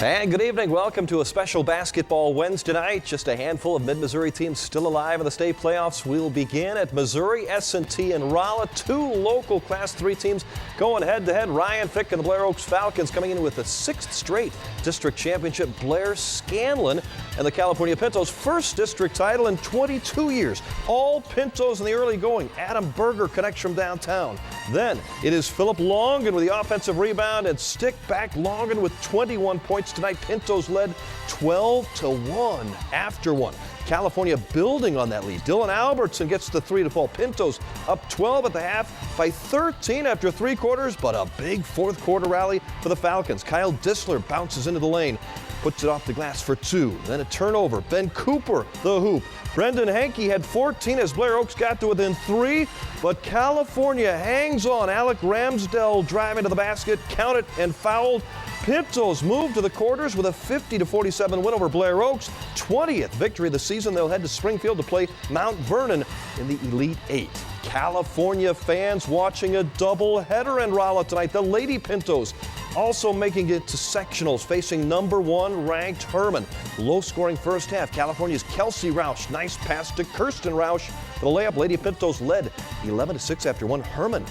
And good evening. Welcome to a special basketball Wednesday night. Just a handful of mid-Missouri teams still alive in the state playoffs. We'll begin at Missouri S&T and Rolla. Two local Class 3 teams going head-to-head. Ryan Fick and the Blair Oaks Falcons coming in with the 6th straight district championship. Blair Scanlon and the California Pintos' first district title in 22 years. All Pintos in the early going. Adam Berger connects from downtown. Then it is Philip Longan with the offensive rebound and stick back. Longan with 21 points tonight. Pintos led 12-1 after one. California building on that lead. Dylan Albertson gets the three to fall. Pintos up 12 at the half by 13 after 3 quarters, but a big fourth quarter rally for the Falcons. Kyle Dissler bounces into the lane, puts it off the glass for 2. Then a turnover. Ben Cooper, the hoop. Brendan Hankey had 14 as Blair Oaks got to within 3, but California hangs on. Alec Ramsdell driving to the basket, counted and fouled. Pintos move to the quarters with a 50-47 win over Blair Oaks. 20th victory of the season. They'll head to Springfield to play Mount Vernon in the Elite 8. California fans watching a doubleheader in Rolla tonight. The Lady Pintos also making it to sectionals, facing number 1 ranked Herman. Low-scoring first half. California's Kelsey Roush. Nice pass to Kirsten Roush for the layup. Lady Pintos led 11-6 after one. Herman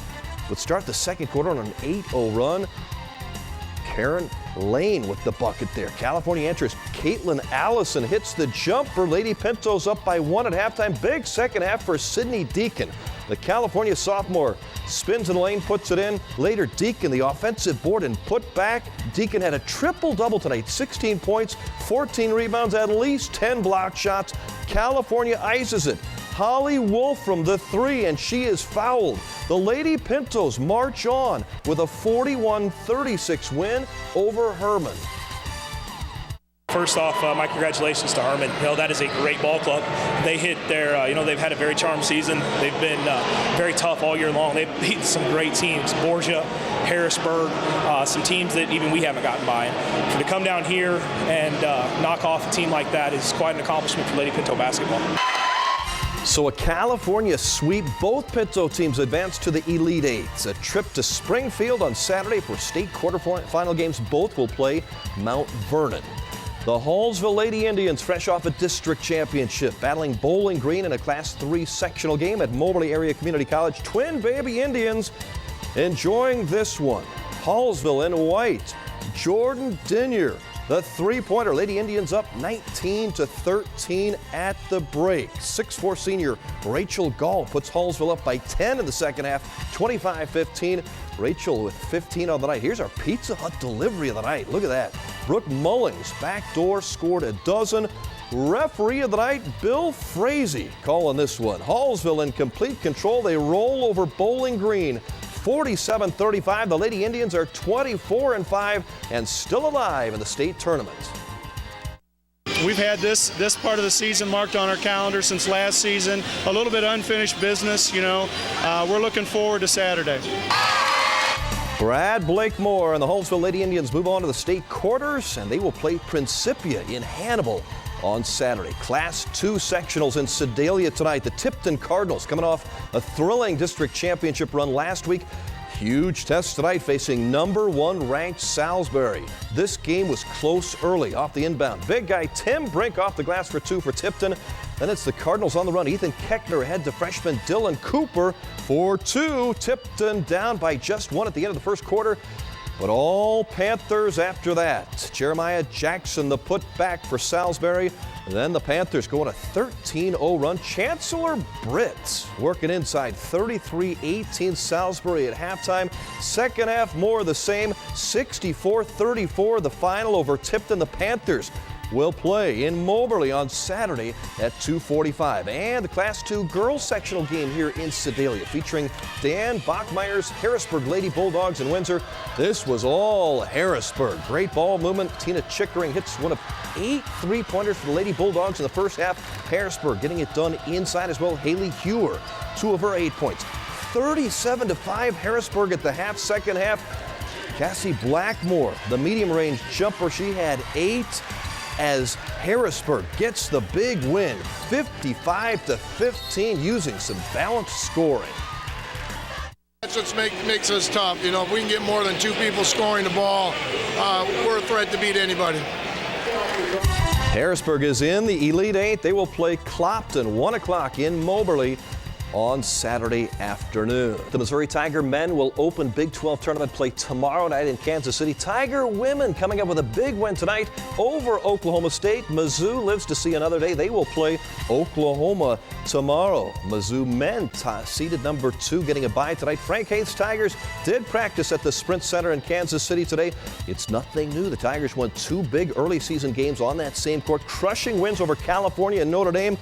would start the second quarter on an 8-0 run. Karen Lane with the bucket there. California enters. Caitlin Allison hits the jumper. Lady Pintos up by 1 at halftime. Big second half for Sydney Deacon. The California sophomore spins in the lane, puts it in. Later, Deacon, the offensive board and put back. Deacon had a triple-double tonight. 16 points, 14 rebounds, at least 10 block shots. California ices it. Holly Wolf from the 3, and she is fouled. The Lady Pintos march on with a 41-36 win over Herman. First off, my congratulations to Herman. That is a great ball club. They hit their, they've had a very charmed season. They've been very tough all year long. They've beaten some great teams, Borgia, Harrisburg, some teams that even we haven't gotten by. For to come down here and knock off a team like that is quite an accomplishment for Lady Pinto basketball. So a California sweep. Both Pinto teams advance to the Elite 8. A trip to Springfield on Saturday for state quarterfinal games. Both will play Mount Vernon. The Hallsville Lady Indians, fresh off a district championship, battling Bowling Green in a Class 3 sectional game at Moberly Area Community College. Twin Baby Indians enjoying this one. Hallsville in white. Jordan Dinier, the three-pointer. Lady Indians up 19-13 at the break. 6'4" senior Rachel Gall puts Hallsville up by 10 in the second half, 25-15. Rachel with 15 on the night. Here's our Pizza Hut delivery of the night. Look at that. Brooke Mullings, backdoor, scored a dozen. Referee of the night, Bill Frazee, calling this one. Hallsville in complete control. They roll over Bowling Green. 47-35. The Lady Indians are 24-5 and still alive in the state tournament. We've had this part of the season marked on our calendar since last season. A little bit of unfinished business, We're looking forward to Saturday. Brad Blakemore and the Hallsville Lady Indians move on to the state quarters, and they will play Principia in Hannibal on Saturday. Class 2 sectionals in Sedalia tonight. The Tipton Cardinals coming off a thrilling district championship run last week. Huge test tonight facing number 1 ranked Salisbury. This game was close early off the inbound. Big guy Tim Brink off the glass for 2 for Tipton. Then it's the Cardinals on the run. Ethan Keckner ahead to freshman Dylan Cooper for 2. Tipton down by just 1 at the end of the first quarter. But all Panthers after that. Jeremiah Jackson, the putback for Salisbury. And then the Panthers go on a 13-0 run. Chancellor Britt working inside, 33-18 Salisbury at halftime. Second half, more of the same, 64-34 the final over Tipton. The Panthers will play in Moberly on Saturday at 2:45. And the Class 2 girls sectional game here in Sedalia featuring Dan Bachmeyer's Harrisburg Lady Bulldogs in Windsor. This was all Harrisburg. Great ball movement. Tina Chickering hits one of 8 three-pointers for the Lady Bulldogs in the first half. Harrisburg getting it done inside as well. Haley Hewer, 2 of her 8 points. 37-5 Harrisburg at the half. Second half, Cassie Blackmore, the medium range jumper, she had 8 as Harrisburg gets the big win, 55-15, using some balanced scoring. That's what makes us tough. You know, if we can get more than 2 people scoring the ball, we're a threat to beat anybody. Harrisburg is in the Elite Eight. They will play Clopton, 1 o'clock in Moberly on Saturday afternoon. The Missouri Tiger men will open Big 12 tournament play tomorrow night in Kansas City. Tiger women coming up with a big win tonight over Oklahoma State. Mizzou lives to see another day. They will play Oklahoma tomorrow. Mizzou men seeded number 2 getting a bye tonight. Frank Haith's Tigers did practice at the Sprint Center in Kansas City today. It's nothing new. The Tigers won 2 big early season games on that same court, crushing wins over California and Notre Dame.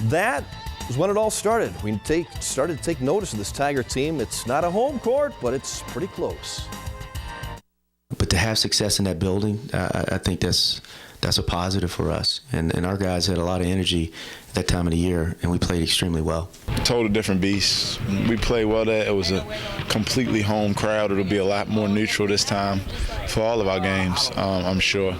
That was when it all started. We started to take notice of this Tiger team. It's not a home court, but it's pretty close. But to have success in that building, I think that's a positive for us. And our guys had a lot of energy at that time of the year, and we played extremely well. Total different beast. We played well there. It was a completely home crowd. It'll be a lot more neutral this time for all of our games, I'm sure.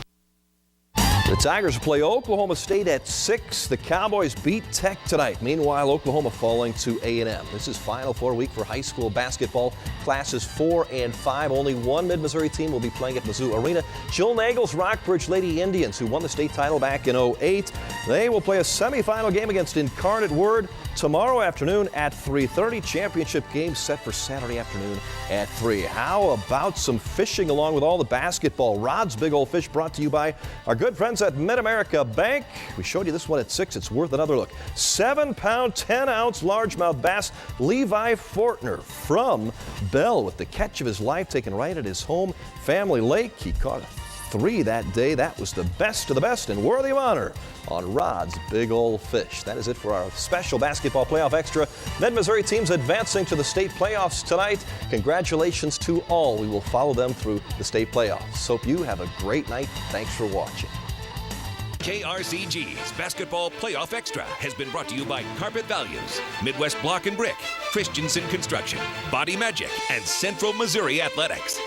The Tigers play Oklahoma State at 6. The Cowboys beat Tech tonight. Meanwhile, Oklahoma falling to A&M. This is Final Four week for high school basketball. Classes 4 and 5. Only one Mid-Missouri team will be playing at Mizzou Arena. Jill Nagel's Rockbridge Lady Indians, who won the state title back in 2008. They will play a semifinal game against Incarnate Word tomorrow afternoon at 3:30. Championship game set for Saturday afternoon at 3. How about some fishing along with all the basketball? Rod's Big Old Fish brought to you by our good friends at Mid-America Bank. We showed you this one at 6. It's worth another look. 7-pound, 10-ounce largemouth bass Levi Fortner from Bell with the catch of his life taken right at his home family lake. He caught 3 that day. That was the best of the best and worthy of honor on Rod's Big Old Fish. That is it for our special basketball playoff extra. Mid-Missouri teams advancing to the state playoffs tonight. Congratulations to all. We will follow them through the state playoffs. Hope you have a great night. Thanks for watching. KRCG's Basketball Playoff Extra has been brought to you by Carpet Values, Midwest Block and Brick, Christensen Construction, Body Magic, and Central Missouri Athletics.